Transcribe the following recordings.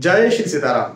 जय श्री सीताराम।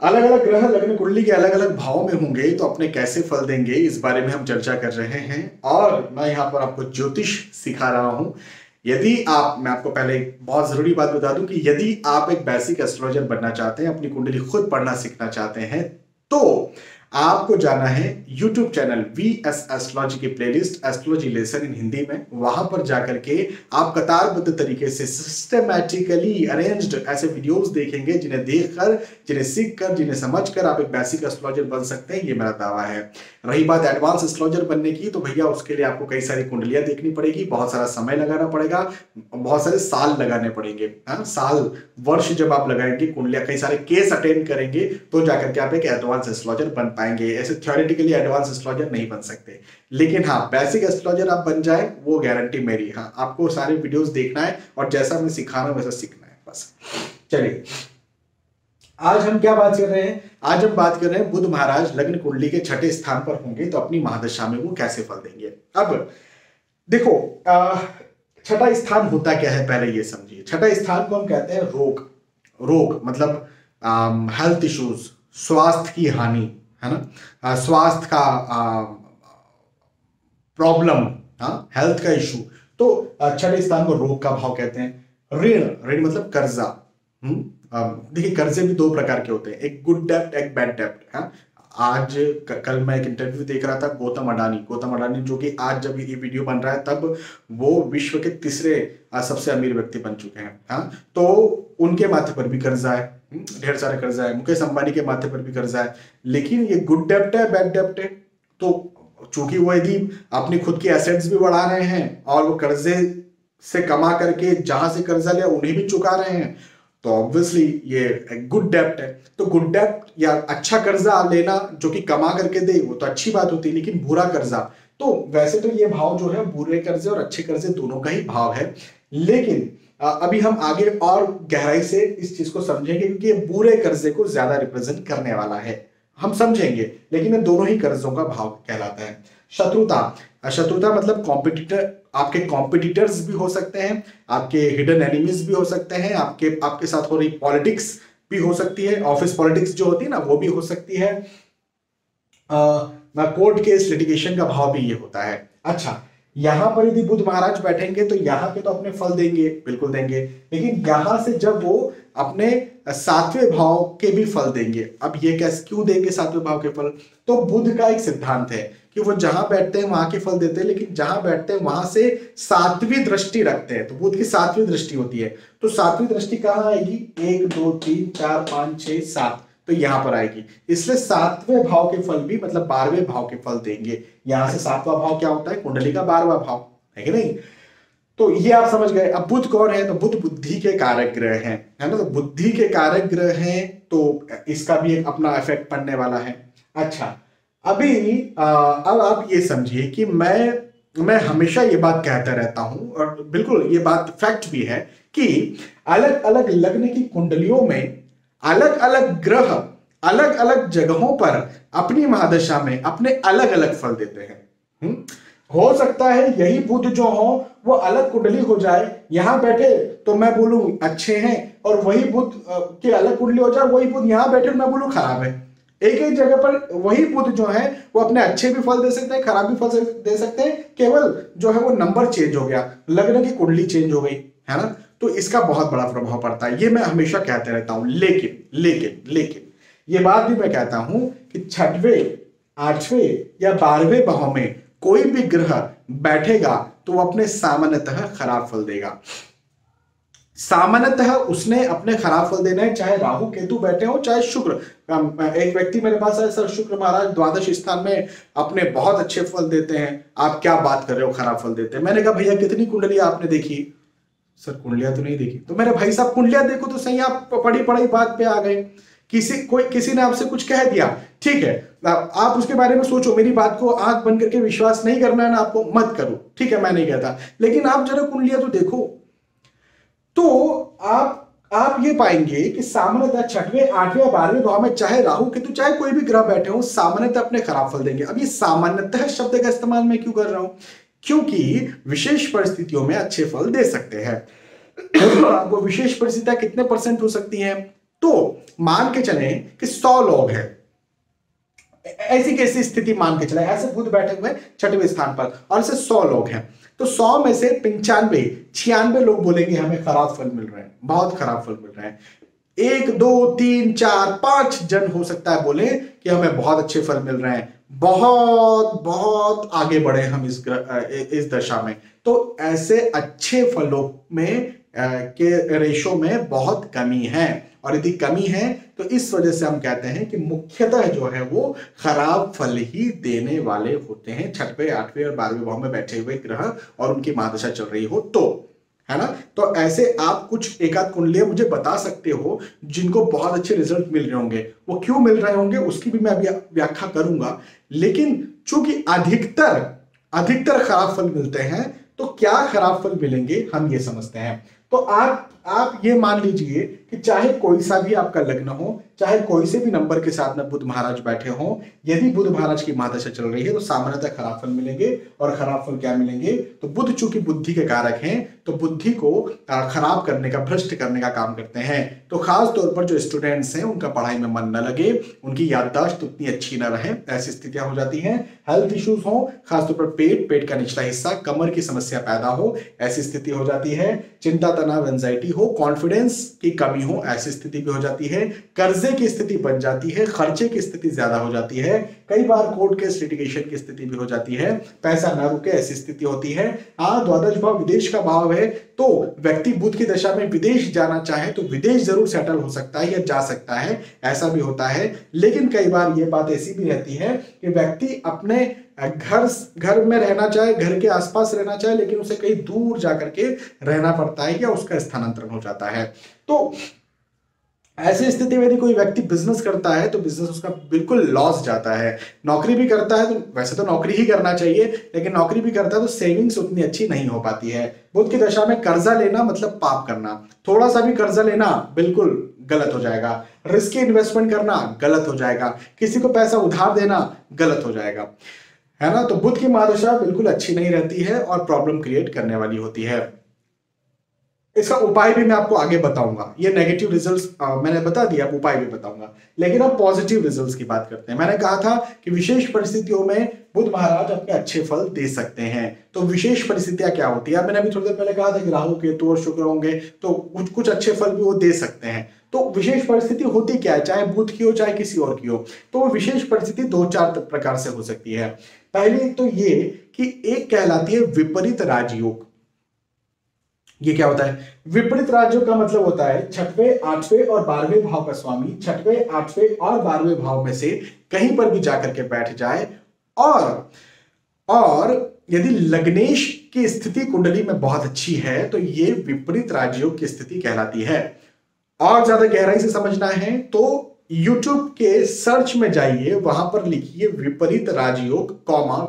अलग अलग ग्रह लग्न कुंडली के अलग अलग भाव में होंगे तो अपने कैसे फल देंगे, इस बारे में हम चर्चा कर रहे हैं। और मैं यहाँ पर आपको ज्योतिष सिखा रहा हूं। मैं आपको पहले एक बहुत जरूरी बात बता दूं कि यदि आप एक बेसिक एस्ट्रोलॉजर बनना चाहते हैं, अपनी कुंडली खुद पढ़ना सीखना चाहते हैं, तो आपको जाना है YouTube चैनल VS एस्ट्रोलॉजी की playlist astrology lesson in Hindi में। वहां पर जाकर के आप कतारबद्ध तरीके से सिस्टमैटिकली अरेंज्ड ऐसे वीडियोस देखेंगे जिन्हें देखकर, जिन्हें सीखकर, जिन्हें समझकर आप एक बेसिक एस्ट्रोलॉजर बन सकते हैं। ये मेरा दावा है। रही बात एडवांस एस्ट्रोलॉजर बनने की, तो भैया उसके लिए आपको कई सारी कुंडलियां देखनी पड़ेगी, बहुत सारा समय लगाना पड़ेगा, बहुत सारे साल लगाने पड़ेंगे। साल वर्ष जब आप लगाएंगे, कुंडलियां कई सारे केस अटेंड करेंगे, तो जाकर के आप एक एडवांस एस्ट्रोलॉजर बन पाएंगे। ऐसे थ्योरेटिकली एडवांस एस्ट्रोलॉजर नहीं बन सकते, लेकिन हाँ बेसिक एस्ट्रोलॉजर आप बन जाए वो गारंटी मेरी। हाँ, आपको सारे वीडियोस देखना है और जैसा मैं सिखा रहा हूं वैसा सीखना है बस। चलिए, आज हम क्या बात कर रहे हैं? आज हम बात कर रहे हैं बुध महाराज लग्न कुंडली के छठे स्थान पर होंगे तो अपनी महादशा में वो कैसे फल देंगे। अब देखो, छठा स्थान होता क्या है पहले ये समझिए। छठा स्थान को हम कहते हैं रोग मतलब हेल्थ इश्यूज, स्वास्थ्य की हानि, है ना, स्वास्थ्य का प्रॉब्लम, हेल्थ का इशू। तो छठे स्थान को रोग का भाव कहते हैं। ऋण मतलब कर्जा। देखिए, कर्जे भी दो प्रकार के होते हैं, एक गुड डेप्ट, एक बैड डेप्ट। कल मैं एक इंटरव्यू देख रहा था गौतम अडानी, जो कि आज जब ये वीडियो बन रहा है तब वो विश्व के तीसरे सबसे अमीर व्यक्ति बन चुके हैं। तो उनके माथे पर भी कर्जा है, ढेर सारा कर्जा है। मुकेश अंबानी के माथे पर भी कर्जा है। लेकिन ये गुड डेप्ट है, बैड डेप्ट है। तो चूंकि वो यदि अपनी खुद की एसेट्स भी बढ़ा रहे हैं और वो कर्जे से कमा करके जहां से कर्जा लिया उन्हें भी चुका रहे हैं, तो ऑब्वियसली ये गुड डेप्ट है। तो गुड डेप्ट या अच्छा कर्जा लेना जो कि कमा करके दे वो तो अच्छी बात होती है, लेकिन बुरा कर्जा, तो वैसे तो ये भाव जो है बुरे कर्जे और अच्छे कर्जे दोनों का ही भाव है। लेकिन अभी हम आगे और गहराई से इस चीज को समझेंगे, क्योंकि ये बुरे कर्जे को ज्यादा रिप्रेजेंट करने वाला है, हम समझेंगे। लेकिन ये दोनों ही कर्जों का भाव कहलाता है। शत्रुता मतलब कॉम्पिटिटर, आपके कॉम्पिटिटर्स भी हो सकते हैं, आपके हिडन एनिमीज भी हो सकते हैं, आपके साथ हो रही पॉलिटिक्स भी हो सकती है। ऑफिस पॉलिटिक्स जो होती है ना, वो भी हो सकती है। कोर्ट केस, लिटिगेशन का भाव भी ये होता है। अच्छा, यहां पर यदि बुध महाराज बैठेंगे तो यहां पे तो अपने फल देंगे, बिल्कुल देंगे। लेकिन यहां से जब वो अपने सातवें भाव के भी फल देंगे, अब ये कैसे, क्यों देंगे सातवें भाव के फल? तो बुध का एक सिद्धांत है कि वो जहां बैठते हैं वहां के फल देते हैं, लेकिन जहां बैठते हैं वहां से सातवीं दृष्टि रखते हैं। तो बुध की सातवीं दृष्टि होती है। तो सातवीं दृष्टि कहां आएगी? 1 2 3 4 5 6 7, तो यहां पर आएगी। इसलिए सातवें भाव के फल भी मतलब 12वें भाव के फल देंगे। यहां से सातवां भाव क्या होता है? कुंडली का 12वां भाव है कि नहीं? तो ये आप समझ गए। अब बुध कौन है? तो बुध बुद्धि के कारक ग्रह हैं, है ना। तो बुद्धि के कारक ग्रह हैं, तो इसका भी एक अपना इफेक्ट पड़ने वाला है। अच्छा, अब आप ये समझिए कि मैं हमेशा ये बात कहता रहता हूं, और बिल्कुल ये बात फैक्ट भी है कि अलग अलग लग्न की कुंडलियों में अलग अलग ग्रह अलग अलग जगहों पर अपनी महादशा में अपने अलग अलग फल देते हैं। हो सकता है यही बुध जो हो वो अलग कुंडली हो जाए, यहां बैठे तो मैं बोलूं अच्छे हैं, और वही बुध के अलग कुंडली हो जाए, वही बुध यहां बैठे मैं बोलूं खराब है। एक जगह पर वही बुध जो है वो अपने अच्छे भी फल दे सकते हैं, खराब भी फल दे सकते हैं। केवल जो है वो नंबर चेंज हो गया, लग्न की कुंडली चेंज हो गई, है ना। तो इसका बहुत बड़ा प्रभाव पड़ता है। ये मैं हमेशा कहते रहता हूं। लेकिन ये बात भी मैं कहता हूं कि छठवें, आठवें या 12वें भाव में कोई भी ग्रह बैठेगा तो वो अपने सामान्यतः खराब फल देगा। सामान्यतः उसने अपने खराब फल देना है, चाहे राहु केतु बैठे हो, चाहे शुक्र। एक व्यक्ति मेरे पास आया, सर शुक्र महाराज द्वादश स्थान में अपने बहुत अच्छे फल देते हैं, आप क्या बात कर रहे हो, खराब फल देते हैं। मैंने कहा भैया कितनी कुंडलियां आपने देखी? सर कुंडलियां तो नहीं देखी। तो मेरे भाई साहब कुंडलियां देखो तो सही, आप पड़ी बात पे आ गए। किसी ने आपसे कुछ कह दिया, ठीक है, आप उसके बारे में सोचो, मेरी बात को आंख बंद करके विश्वास नहीं करना है ना आपको, मत करो, ठीक है, मैं नहीं कहता। लेकिन आप जरा कुंडलियां तो देखो, तो आप ये पाएंगे कि सामान्यतः छठवें, 8वें, 12वें भाव में चाहे राहु केतु, चाहे कोई भी ग्रह बैठे हो, सामान्यतः अपने खराब फल देंगे। अब ये सामान्यतः शब्द का इस्तेमाल मैं क्यों कर रहा हूं? क्योंकि विशेष परिस्थितियों में अच्छे फल दे सकते हैं। वो विशेष परिस्थितियां कितने % हो सकती हैं? तो मान के चले कि 100 लोग हैं, ऐसी कैसी स्थिति मान के चले, ऐसे बुध बैठे हुए 6वें स्थान पर और ऐसे 100 लोग हैं, तो 100 में से 95 लोग बोलेंगे हमें खराब फल मिल रहे हैं, बहुत खराब फल मिल रहे हैं। 1 2 3 4 5 जन हो सकता है बोले कि हमें बहुत अच्छे फल मिल रहे हैं, बहुत बहुत आगे बढ़े हम इस दशा में। तो ऐसे अच्छे फलों में के रेशो में बहुत कमी है, और यदि कमी है तो इस वजह से हम कहते हैं कि मुख्यतः जो है वो खराब फल ही देने वाले होते हैं 6वें 8वें और 12वें भाव में बैठे हुए ग्रह और उनकी महादशा चल रही हो तो, है ना। तो ऐसे आप कुछ एकाध कुंडलियां मुझे बता सकते हो जिनको बहुत अच्छे रिजल्ट मिल रहे होंगे, वो क्यों मिल रहे होंगे उसकी भी मैं अभी व्याख्या करूंगा। लेकिन चूंकि अधिकतर खराब फल मिलते हैं, तो क्या खराब फल मिलेंगे हम ये समझते हैं। तो आप ये मान लीजिए कि चाहे कोई सा भी आपका लग्न हो, चाहे कोई से भी नंबर के साथ में बुध महाराज बैठे हो, यदि बुध महाराज की महादशा चल रही है तो सामान्यतः खराब फल मिलेंगे। और खराब फल क्या मिलेंगे, तो बुध चूंकि बुद्धि के कारक हैं तो बुद्धि को खराब करने का, भ्रष्ट करने का काम करते हैं। तो खास तौर पर जो स्टूडेंट्स हैं उनका पढ़ाई में मन न लगे, उनकी याददाश्त उतनी अच्छी न रहे, ऐसी स्थितियां हो जाती हैं। हेल्थ इश्यूज हो, खासतौर पर पेट का निचला हिस्सा, कमर की समस्या पैदा हो, ऐसी स्थिति हो जाती है। चिंता तनाव एंजाइटी हो, कॉन्फिडेंस की कमी हो, ऐसी स्थिति भी हो जाती है। कर्जे की स्थिति बन जाती है, खर्चे की स्थिति ज्यादा हो जाती है, कई बार कोर्ट केस लिटिगेशन की स्थिति भी हो जाती है, पैसा ना रुके ऐसी स्थिति होती है। द्वादश भाव विदेश का भाव है, तो व्यक्ति बुध की दशा में विदेश जाना चाहे तो विदेश जरूर सेटल हो सकता है या जा सकता है, ऐसा भी होता है। लेकिन कई बार ये बात ऐसी भी रहती है कि व्यक्ति अपने घर में रहना चाहे, घर के आसपास रहना चाहे, लेकिन उसे कहीं दूर जाकर के रहना पड़ता है या उसका स्थानांतरण हो जाता है। तो ऐसी स्थिति में यदि कोई व्यक्ति बिजनेस करता है तो बिजनेस उसका बिल्कुल लॉस जाता है। नौकरी भी करता है तो वैसे तो नौकरी ही करना चाहिए, लेकिन नौकरी भी करता है तो सेविंग्स उतनी अच्छी नहीं हो पाती है। बुध की दशा में कर्जा लेना मतलब पाप करना, थोड़ा सा भी कर्जा लेना बिल्कुल गलत हो जाएगा, रिस्की इन्वेस्टमेंट करना गलत हो जाएगा, किसी को पैसा उधार देना गलत हो जाएगा, है ना। तो बुध की महादशा बिल्कुल अच्छी नहीं रहती है और प्रॉब्लम क्रिएट करने वाली होती है। इसका उपाय भी मैं आपको आगे बताऊंगा। ये नेगेटिव रिजल्ट्स मैंने बता दिया, अब उपाय भी बताऊंगा। लेकिन अब पॉजिटिव रिजल्ट्स की बात करते हैं। मैंने कहा था कि विशेष परिस्थितियों में बुध महाराज अपने अच्छे फल दे सकते हैं। तो विशेष परिस्थितियां क्या होती है, मैंने अभी थोड़ी देर पहले कहा था कि राहु केतु और शुक्र होंगे तो कुछ अच्छे फल भी वो दे सकते हैं। तो विशेष परिस्थिति होती क्या है, चाहे बुध की हो चाहे किसी और की हो, तो वो विशेष परिस्थिति 2-4 प्रकार से हो सकती है। पहली तो ये कि एक कहलाती है विपरीत राजयोग। ये क्या होता है, विपरीत राजयोग का मतलब होता है 6वें 8वें और 12वें भाव का स्वामी 6वें 8वें और 12वें भाव में से कहीं पर भी जाकर के बैठ जाए, और यदि लग्नेश की स्थिति कुंडली में बहुत अच्छी है तो ये विपरीत राजयोग की स्थिति कहलाती है। और ज्यादा गहराई से समझना है तो YouTube के सर्च में जाइए, वहां पर लिखिए विपरीत राजयोग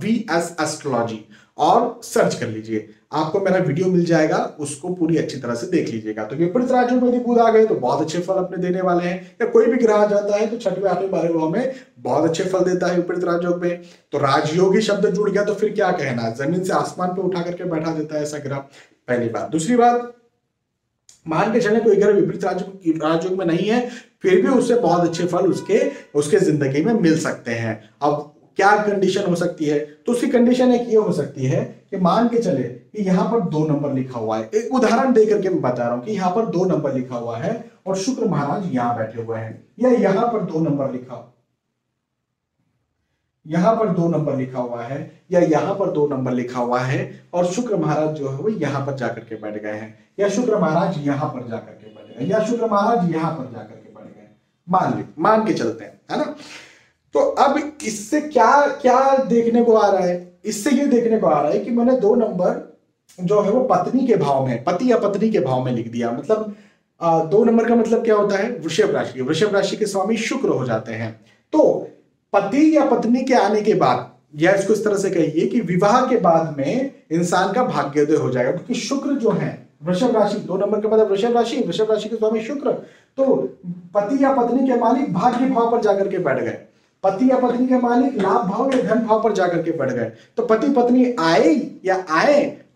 VS एस्ट्रोलॉजी और सर्च कर लीजिए, आपको मेरा वीडियो मिल जाएगा, उसको पूरी अच्छी तरह से देख लीजिएगा। तो विपरीत राजयोग में यदि बुध आ गए तो बहुत अच्छे फल अपने देने वाले हैं, या कोई भी ग्रह आ जाता है तो 6वें 8वें 12वें भाव में बहुत अच्छे फल देता है विपरीत राजयोग में। तो राजयोगी शब्द जुड़ गया तो फिर क्या कहना, जमीन से आसमान पे उठा करके बैठा देता है ऐसा ग्रह, पहली बात। दूसरी बात, मान के चले कोई ग्रह विपरीत राजयोग में नहीं है, फिर भी उससे बहुत अच्छे फल उसके जिंदगी में मिल सकते हैं। अब क्या कंडीशन हो सकती है, तो उसकी कंडीशन एक ये हो सकती है कि मान के चले कि यहां पर 2 नंबर लिखा हुआ है, एक उदाहरण देकर के मैं बता रहा हूं कि यहां पर 2 नंबर लिखा हुआ है और शुक्र महाराज यहां बैठे हुए हैं, या यहां पर 2 नंबर लिखा, यहां पर 2 नंबर लिखा हुआ है, या यहां पर 2 नंबर लिखा हुआ है और शुक्र महाराज जो है वो यहां पर जाकर के बैठ गए हैं, या शुक्र महाराज यहां पर जाकर के बैठ गए, या शुक्र महाराज यहां पर जाकर के बैठ गए, मान के चलते हैं, है ना। तो अब इससे क्या देखने को आ रहा है, इससे ये देखने को आ रहा है कि मैंने 2 नंबर जो है वो पत्नी के भाव में, पति या पत्नी के भाव में लिख दिया। मतलब 2 नंबर का मतलब क्या होता है, वृषभ राशि, वृषभ राशि के स्वामी शुक्र हो जाते हैं। तो पति या पत्नी के आने के बाद, या इसको इस तरह से कहिए कि विवाह के बाद में इंसान का भाग्योदय हो जाएगा, क्योंकि शुक्र जो है वृषभ राशि, 2 नंबर का मतलब वृषभ राशि के स्वामी शुक्र, तो पति या पत्नी के मालिक भाग्य भाव पर जाकर के बैठ गए, पति या पत्नी के मालिक लाभ भाव या धन भाव पर जाकर के बैठ गए। तो पति पत्नी आए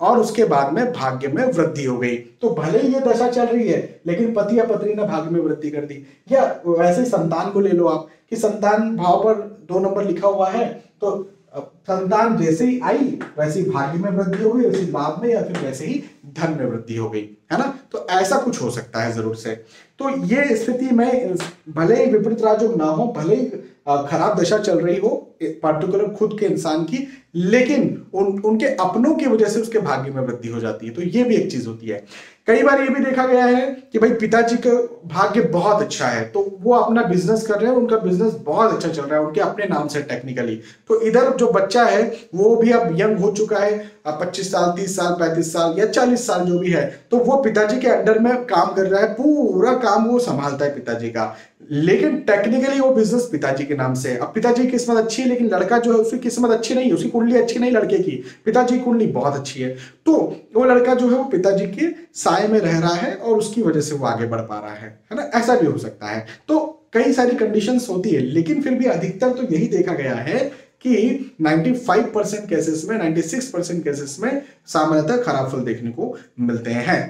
और उसके बाद में भाग्य में वृद्धि हो गई। तो भले ही ये दशा चल रही है लेकिन पति या पत्नी ने भाग्य में वृद्धि कर दी। या वैसे ही संतान को ले लो आप कि संतान भाव पर 2 नंबर लिखा हुआ है, तो संतान जैसे ही आई वैसे ही भाग्य में वृद्धि हो गई, वैसे ही लाभ में, या फिर वैसे ही धन में वृद्धि हो गई, है ना। तो ऐसा कुछ हो सकता है जरूर से। तो ये स्थिति में भले ही विपरीत राजयोग ना हो, भले ही खराब दशा चल रही हो पर्टिकुलर खुद के इंसान की, लेकिन उनके अपनों की वजह से उसके भाग्य में वृद्धि हो जाती है। तो ये भी एक चीज होती है। कई बार ये भी देखा गया है कि भाई पिताजी का भाग्य बहुत अच्छा है, तो वो अपना बिजनेस कर रहे हैं, उनका बिजनेस बहुत अच्छा चल रहा है उनके अपने नाम से टेक्निकली। तो इधर जो बच्चा है वो भी अब यंग हो चुका है, 25 साल, 30 साल, 35 साल या 40 साल जो भी है, तो वो पिताजी के अंडर में काम कर रहा है, पूरा काम वो संभालता है पिताजी का, लेकिन टेक्निकली वो बिजनेस पिताजी के नाम से है। अब पिताजी की किस्मत अच्छी है लेकिन लड़का जो है उसकी किस्मत अच्छी नहीं है, उसकी कुंडली अच्छी नहीं लड़के की, पिताजी की कुंडली बहुत अच्छी है। तो वो लड़का जो है वो पिताजी के साए में रह रहा है और उसकी वजह से वो आगे बढ़ पा रहा है ना, ऐसा भी हो सकता है। तो कई सारी कंडीशंस होती है, लेकिन फिर भी अधिकतर तो यही देखा गया है कि 95% केसेस में, 96% केसेस में सामान्यतः खराब फल देखने को मिलते हैं।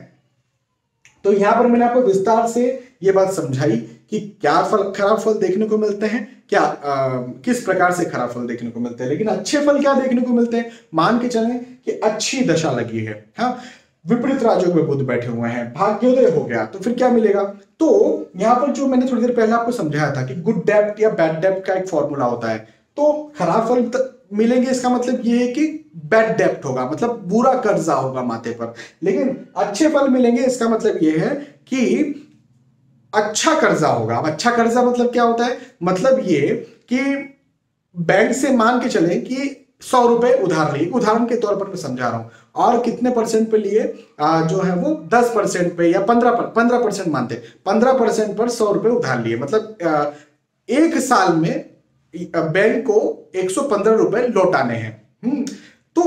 तो यहां पर मैंने आपको विस्तार से ये बात समझाई कि क्या खराब फल देखने को मिलते हैं, क्या किस प्रकार से खराब फल देखने को मिलते हैं, लेकिन अच्छे फल क्या देखने को मिलते हैं। मान के चलें कि अच्छी दशा लगी है, हाँ, विपरीत राजयोग में बुध बैठे हुए हैं, भाग्योदय हो गया, तो फिर क्या मिलेगा। तो यहां पर जो मैंने थोड़ी देर पहले आपको समझाया था कि गुड डेब्ट या बैड डेब्ट का एक फॉर्मूला होता है। तो खराब फल मिलेंगे इसका मतलब ये है कि बैड डेब्ट होगा, मतलब बुरा कर्जा होगा माथे पर, लेकिन अच्छे फल मिलेंगे इसका मतलब ये है कि अच्छा कर्जा होगा। अब अच्छा कर्जा मतलब क्या होता है, मतलब ये कि बैंक से मान के चले कि 100 रुपए उधार लिए, उदाहरण के तौर पर मैं समझा रहा हूं, और कितने परसेंट पे लिए, जो है वो 10% पे या 15% मानते, 15% पर 100 रुपए उधार लिए, मतलब 1 साल में बैंक को 115 रुपए लौटाने हैं। तो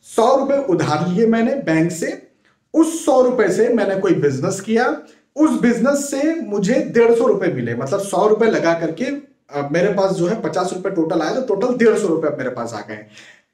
100 रुपए उधार लिए मैंने बैंक से, उस 100 रुपए से मैंने कोई बिजनेस किया, उस बिजनेस से मुझे 150 रुपए मिले, मतलब 100 रुपए लगा करके मेरे पास जो है 50 रुपए टोटल आया, तो टोटल 150 रुपए मेरे पास आ गए।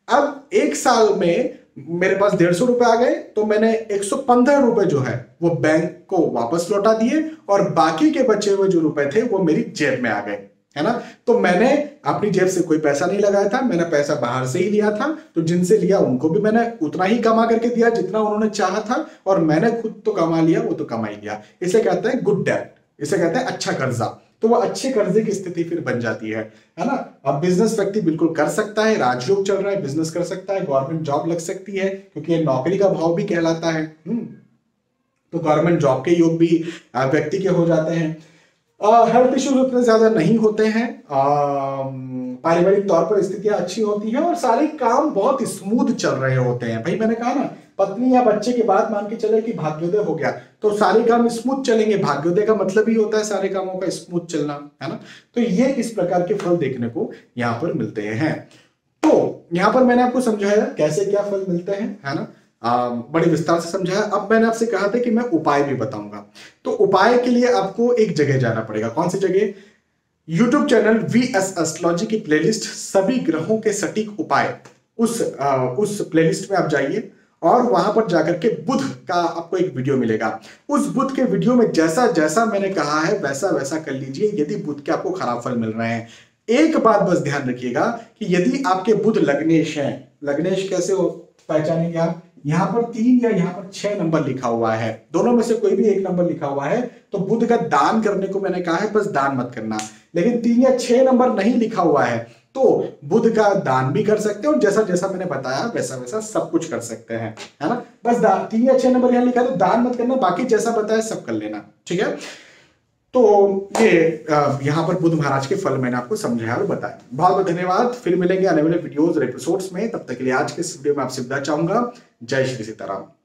अब 1 साल में मेरे पास 150 रुपए आ गए, तो मैंने 115 रुपए जो है वो बैंक को वापस लौटा दिए, और बाकी के बचे हुए जो रुपए थे वो मेरी जेब में आ गए, है ना। तो मैंने अपनी जेब से कोई पैसा नहीं लगाया था, मैंने पैसा बाहर से ही लिया था। तो जिनसे लिया उनको भी मैंने उतना ही कमा करके दिया जितना उन्होंने चाहा था, और मैंने खुद तो कमा लिया, वो तो कमा ही लिया। इसे कहते हैं गुड डेब्ट, इसे कहते हैं अच्छा कर्जा। तो वो अच्छे कर्जे की स्थिति फिर बन जाती है ना। अब बिजनेस व्यक्ति बिल्कुल कर सकता है, राजयोग चल रहा है, बिजनेस कर सकता है, गवर्नमेंट जॉब लग सकती है, क्योंकि ये नौकरी का भाव भी कहलाता है। तो गवर्नमेंट जॉब के योग भी व्यक्ति के हो जाते हैं। हेल्थ इश्यूज उतने ज्यादा नहीं होते हैं, पारिवारिक तौर पर स्थितियां अच्छी होती हैं, और सारे काम बहुत स्मूथ चल रहे होते हैं। भाई मैंने कहा ना, पत्नी या बच्चे के बाद मान के चले कि भाग्योदय हो गया, तो सारे काम स्मूथ चलेंगे। भाग्योदय का मतलब ही होता है सारे कामों का स्मूथ चलना, है ना। तो ये इस प्रकार के फल देखने को यहाँ पर मिलते हैं। तो यहाँ पर मैंने आपको समझाया कैसे क्या फल मिलते हैं, है ना, बड़े विस्तार से समझाया। अब मैंने आपसे कहा था कि मैं उपाय भी बताऊंगा, तो उपाय के लिए आपको एक जगह जाना पड़ेगा। कौन सी जगह? YouTube चैनल VS एस्ट्रोलॉजी की प्लेलिस्ट सभी ग्रहों के सटीक उपाय, उस प्लेलिस्ट में आप जाइए, और वहां पर जाकर के बुध का आपको एक वीडियो मिलेगा। उस बुध के वीडियो में जैसा जैसा मैंने कहा है वैसा वैसा कर लीजिए, यदि बुध के आपको खराब फल मिल रहे हैं। एक बात बस ध्यान रखिएगा कि यदि आपके बुध लग्नेश हैं, लग्नेश कैसे पहचानेंगे आप? यहां पर 3 या यहां पर 6 नंबर लिखा हुआ है, दोनों में से कोई भी एक नंबर लिखा हुआ है, तो बुध का दान करने को मैंने कहा है, बस दान मत करना। लेकिन 3 या 6 नंबर नहीं लिखा हुआ है तो बुध का दान भी कर सकते हैं, और जैसा जैसा मैंने बताया वैसा वैसा सब कुछ कर सकते हैं, है ना। बस 3 या 6 नंबर यहां लिखा है तो दान मत करना, बाकी जैसा बताया सब कर लेना, ठीक है। तो ये यहाँ पर बुध महाराज के फल मैंने आपको समझाया और बताया। बहुत बहुत धन्यवाद। फिर मिलेंगे आने वाले वीडियोज और एपिसोड्स में, तब तक के लिए आज के इस वीडियो में आपसे विदा चाहूंगा। जय श्री सीताराम।